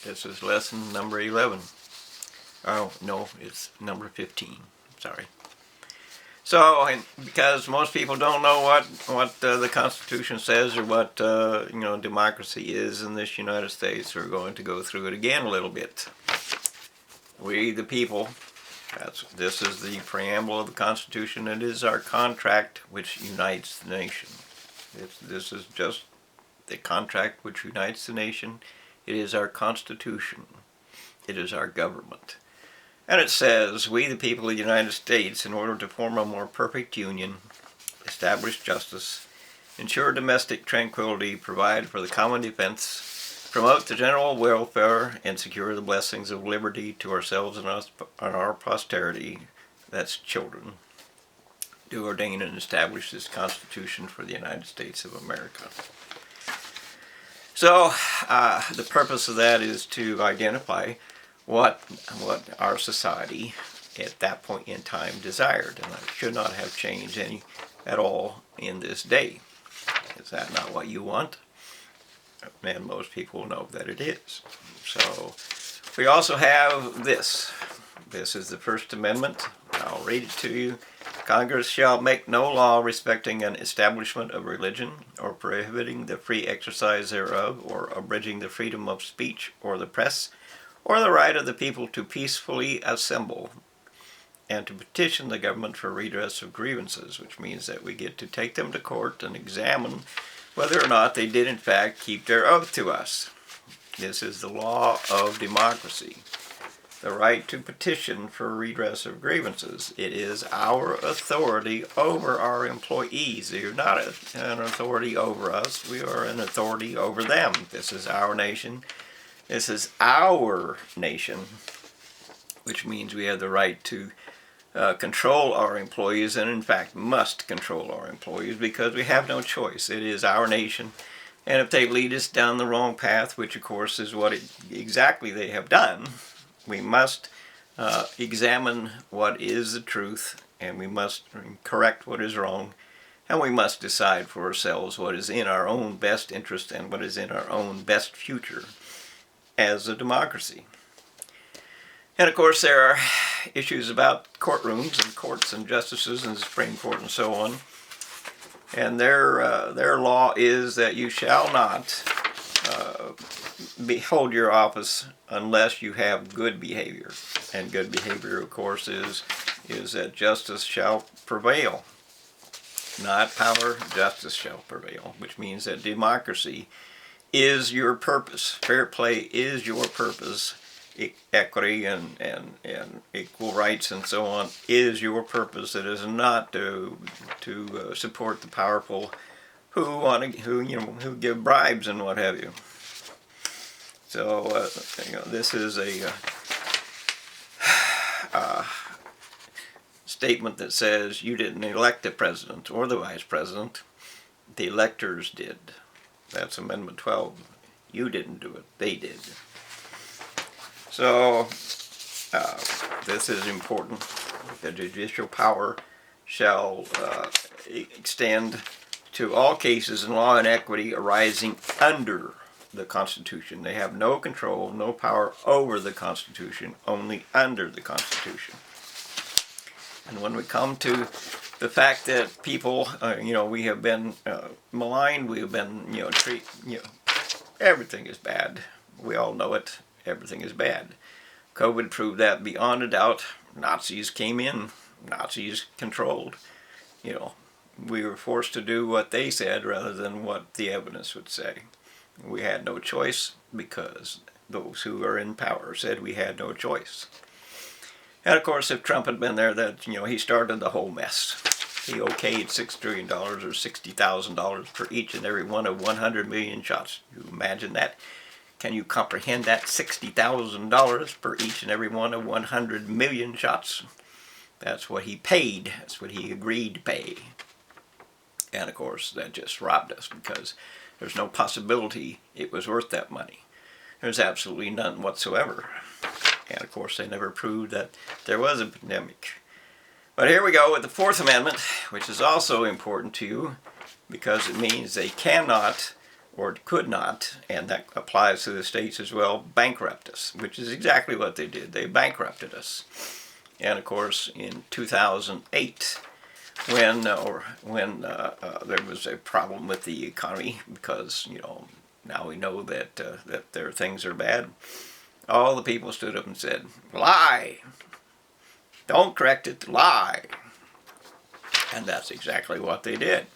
This is lesson number 11. Oh, no, it's number 15. Sorry. So, because most people don't know what the Constitution says or what democracy is in this United States, we're going to go through it again a little bit. We, the people, this is the preamble of the Constitution. It is our contract which unites the nation. This is just the contract which unites the nation. It is our Constitution. It is our government. And it says, we the people of the United States, in order to form a more perfect union, establish justice, ensure domestic tranquility, provide for the common defense, promote the general welfare, and secure the blessings of liberty to ourselves and our posterity, that's children, do ordain and establish this Constitution for the United States of America. So, the purpose of that is to identify what our society at that point in time desired, and it should not have changed any at all in this day. Is that not what you want? And most people know that it is. So we also have this. This is the First Amendment. I'll read it to you. Congress shall make no law respecting an establishment of religion, or prohibiting the free exercise thereof, or abridging the freedom of speech or the press, or the right of the people to peacefully assemble and to petition the government for redress of grievances, which means that we get to take them to court and examine whether or not they did in fact keep their oath to us. This is the law of democracy. The right to petition for redress of grievances. It is our authority over our employees. They are not an authority over us. We are an authority over them. This is our nation. This is our nation, which means we have the right to control our employees, and in fact must control our employees because we have no choice. It is our nation, and if they lead us down the wrong path, which of course is what exactly they have done, we must examine what is the truth, and we must correct what is wrong, and we must decide for ourselves what is in our own best interest and what is in our own best future as a democracy. And of course there are issues about courtrooms and courts and justices and the Supreme Court and so on. And their law is that you shall not hold your office unless you have good behavior. And good behavior, of course, is that justice shall prevail. Not power, justice shall prevail, which means that democracy is your purpose. Fair play is your purpose. Equity and equal rights and so on is your purpose. It is not to support the powerful who give bribes and what have you. So this is a statement that says you didn't elect the president or the vice president. The electors did. That's Amendment 12. You didn't do it. They did. So, this is important. The judicial power shall extend to all cases in law and equity arising under the Constitution. They have no control, no power over the Constitution, only under the Constitution. And when we come to the fact that people, we have been maligned, we have been, everything is bad. We all know it. Everything is bad. COVID proved that beyond a doubt. Nazis came in. Nazis controlled. We were forced to do what they said rather than what the evidence would say. We had no choice because those who are in power said we had no choice. And of course, if Trump had been there, he started the whole mess. He okayed $6 trillion or $60,000 for each and every one of 100 million shots. You imagine that? Can you comprehend that? $60,000 for each and every one of 100 million shots. That's what he paid. That's what he agreed to pay. And of course, that just robbed us because there's no possibility it was worth that money. There's absolutely none whatsoever. And of course, they never proved that there was a pandemic. But here we go with the Fourth Amendment, which is also important to you because it means they cannot or could not, and that applies to the states as well, bankrupt us, which is exactly what they did. They bankrupted us. And of course, in 2008, when there was a problem with the economy, because now we know that their things are bad, all the people stood up and said, "Lie! Don't correct it, lie!" And that's exactly what they did.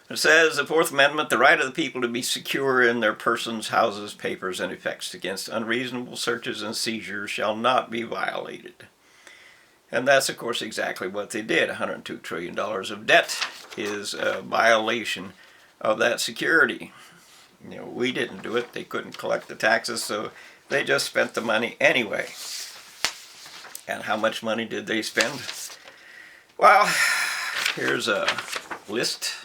It says, the Fourth Amendment, the right of the people to be secure in their persons, houses, papers, and effects against unreasonable searches and seizures shall not be violated. And that's, of course, exactly what they did. $102 trillion of debt is a violation of that security. We didn't do it. They couldn't collect the taxes, so they just spent the money anyway. And how much money did they spend? Well, here's a list.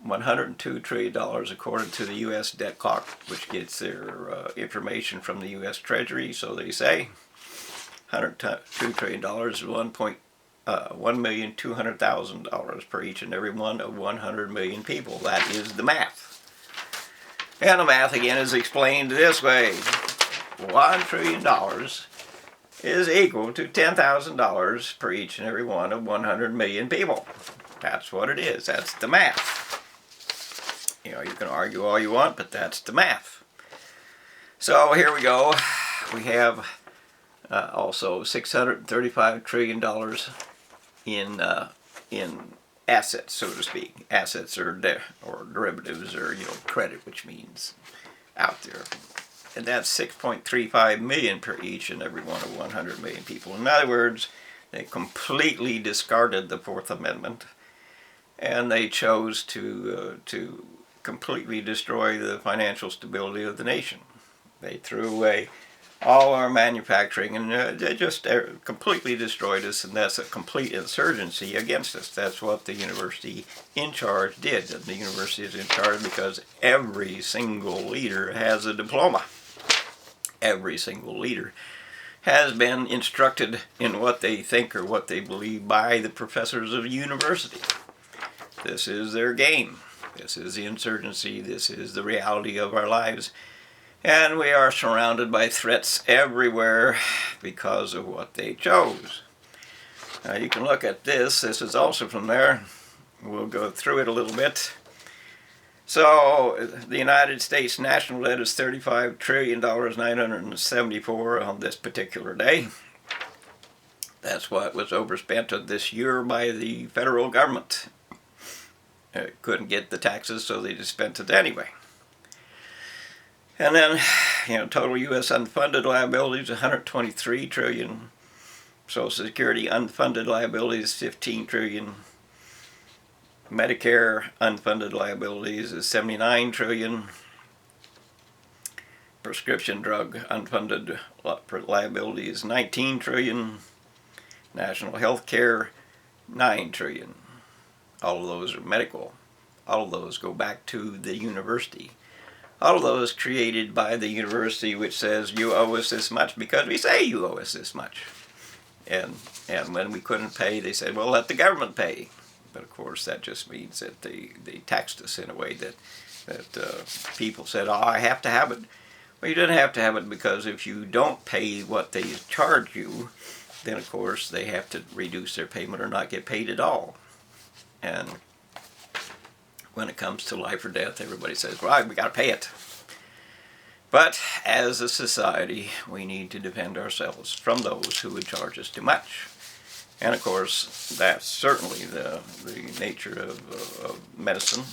$102 trillion according to the U.S. debt clock, which gets their information from the U.S. Treasury, so they say. $102 trillion is $1,200,000 per each and every one of 100 million people. That is the math. And the math again is explained this way. $1 trillion is equal to $10,000 per each and every one of 100 million people. That's what it is. That's the math. You can argue all you want, but that's the math. So here we go. We have also $635 trillion in assets, so to speak. Assets or derivatives or credit, which means out there. And that's 6.35 million per each and every one of 100 million people. In other words, they completely discarded the Fourth Amendment, and they chose to completely destroy the financial stability of the nation. They threw away all our manufacturing, and they just completely destroyed us, and that's a complete insurgency against us. That's what the university in charge did. And the university is in charge because every single leader has a diploma. Every single leader has been instructed in what they think or what they believe by the professors of the university. This is their game. This is the insurgency. This is the reality of our lives. And we are surrounded by threats everywhere because of what they chose. Now you can look at this. This is also from there. We'll go through it a little bit. So the United States national debt is $35,974,000,000 on this particular day. That's what was overspent this year by the federal government. Couldn't get the taxes, so they just spent it anyway. And then, total U.S. unfunded liabilities, $123 trillion. Social Security unfunded liabilities, $15 trillion. Medicare unfunded liabilities is $79 trillion. Prescription drug unfunded liabilities, $19 trillion. National health care, $9 trillion. All of those are medical. All of those go back to the university. All of those created by the university, which says you owe us this much because we say you owe us this much. And when we couldn't pay, they said, well, let the government pay. But of course, that just means that they taxed us in a way that people said, oh, I have to have it. Well, you didn't have to have it because if you don't pay what they charge you, then of course they have to reduce their payment or not get paid at all. And when it comes to life or death, everybody says, well, we got to pay it. But as a society, we need to defend ourselves from those who would charge us too much. And of course, that's certainly the nature of medicine.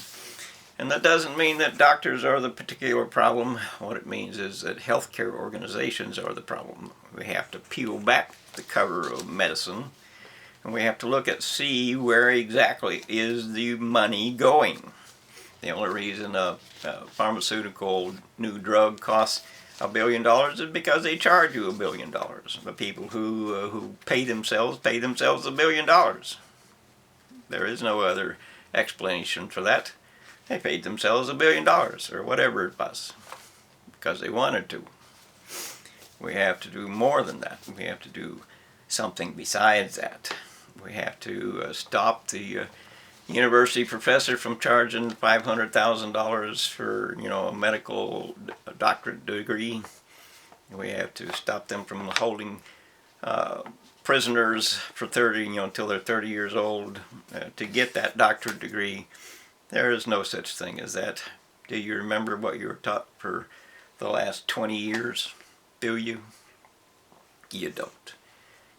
And that doesn't mean that doctors are the particular problem. What it means is that healthcare organizations are the problem. We have to peel back the cover of medicine, and we have to see where exactly is the money going. The only reason a pharmaceutical new drug costs $1 billion is because they charge you $1 billion. The people who pay themselves $1 billion. There is no other explanation for that. They paid themselves $1 billion or whatever it was because they wanted to. We have to do more than that. We have to do something besides that. We have to stop the university professor from charging $500,000 for, a medical doctorate degree. We have to stop them from holding prisoners for 30, until they're 30 years old to get that doctorate degree. There is no such thing as that. Do you remember what you were taught for the last 20 years? Do you? You don't.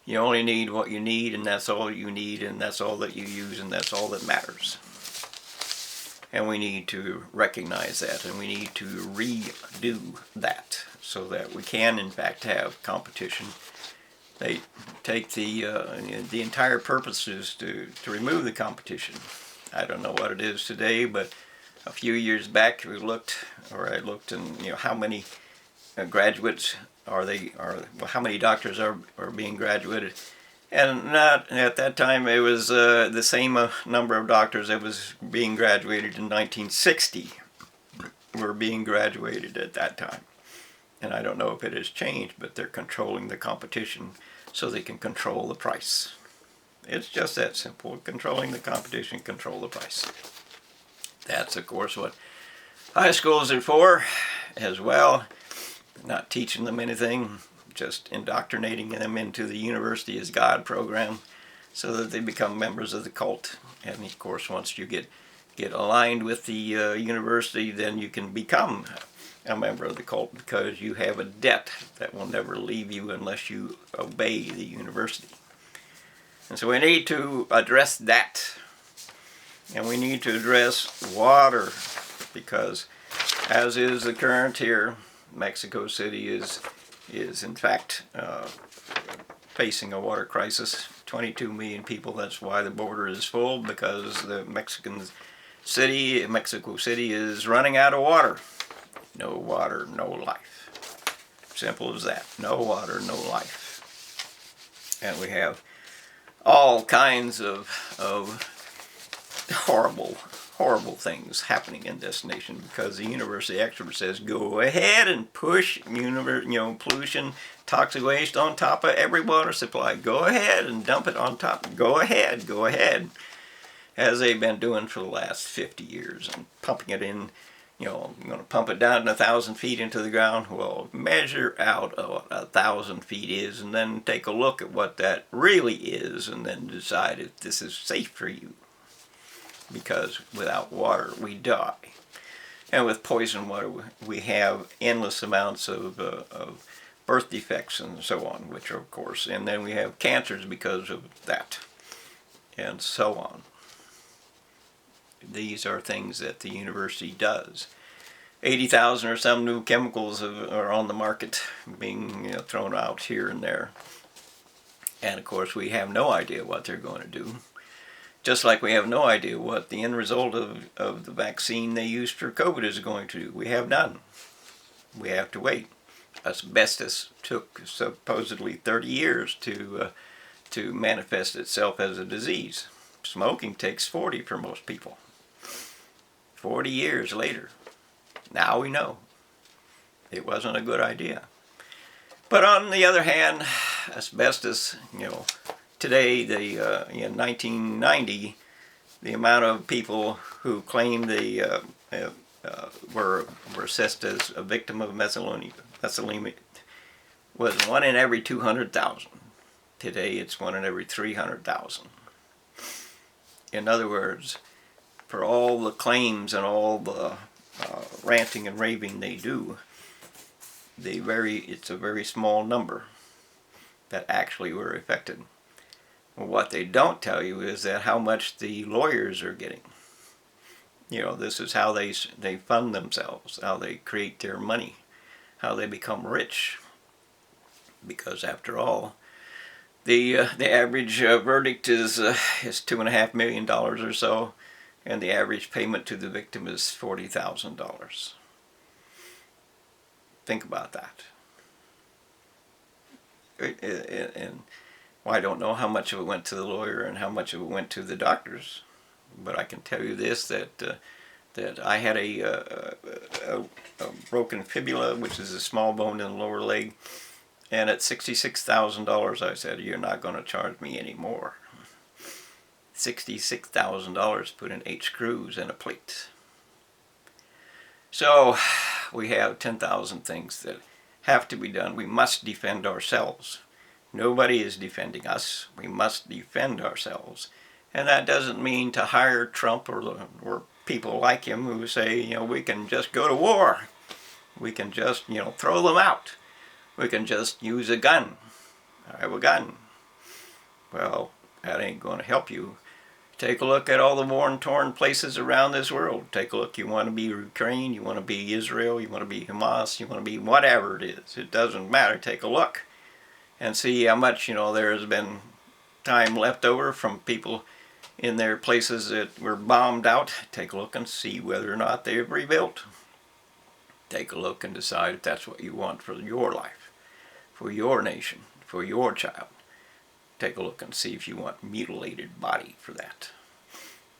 You only need what you need, and that's all you need, and that's all that you use, and that's all that matters. And we need to recognize that, and we need to redo that so that we can, in fact, have competition. They take the entire purpose is to remove the competition. I don't know what it is today, but a few years back I looked, and how many graduates how many doctors are being graduated, and not at that time it was the same number of doctors that was being graduated in 1960 were being graduated at that time. And I don't know if it has changed, but they're controlling the competition so they can control the price. It's just that simple. Controlling the competition, control the price. That's, of course, what high schools are for as well. Not teaching them anything, just indoctrinating them into the University is God program so that they become members of the cult. And, of course, once you get aligned with the university, then you can become a member of the cult because you have a debt that will never leave you unless you obey the university. And so we need to address that. And we need to address water because, as is the current here, Mexico City is in fact facing a water crisis. 22 million people, that's why the border is full, because the Mexico City is running out of water. No water, no life. Simple as that. No water, no life. And we have all kinds of horrible things happening in this nation because the university expert says go ahead and push pollution, toxic waste on top of every water supply. Go ahead and dump it on top. Go ahead, as they've been doing for the last 50 years and pumping it in. I'm going to pump it down 1,000 feet into the ground. Well, measure out what 1,000 feet is and then take a look at what that really is and then decide if this is safe for you. Because without water we die, and with poison water we have endless amounts of birth defects and so on, which are, of course, and then we have cancers because of that, and so on. These are things that the university does. 80,000 or some new chemicals are on the market being thrown out here and there, and of course we have no idea what they're going to do. Just like we have no idea what the end result of the vaccine they used for COVID is going to do. We have none. We have to wait. Asbestos took supposedly 30 years to manifest itself as a disease. Smoking takes 40 for most people. 40 years later. Now we know. It wasn't a good idea. But on the other hand, asbestos, today, in 1990, the amount of people who claimed they were assessed as a victim of mesothelioma was 1 in every 200,000. Today, it's 1 in every 300,000. In other words, for all the claims and all the ranting and raving they do, it's a very small number that actually were affected. Well, what they don't tell you is that how much the lawyers are getting. This is how they fund themselves, how they create their money, how they become rich. Because after all, the average verdict is $2.5 million or so, and the average payment to the victim is $40,000. Think about that. And well, I don't know how much of it went to the lawyer and how much of it went to the doctors, but I can tell you this, that I had a broken fibula, which is a small bone in the lower leg, and at $66,000 I said, you're not going to charge me any more. $66,000 put in 8 screws and a plate. So we have 10,000 things that have to be done. We must defend ourselves. Nobody is defending us. We must defend ourselves. And that doesn't mean to hire Trump or people like him who say, you know, we can just go to war. We can just, you know, throw them out. We can just use a gun. I have a gun. Well, that ain't going to help you. Take a look at all the war-torn places around this world. Take a look. You want to be Ukraine, you want to be Israel, you want to be Hamas, you want to be whatever it is. It doesn't matter. Take a look and see how much, you know, there has been time left over from people in their places that were bombed out. Take a look and see whether or not they've rebuilt. Take a look and decide if that's what you want for your life, for your nation, for your child. Take a look and see if you want mutilated body for that.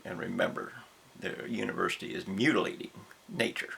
And remember, the university is mutilating nature.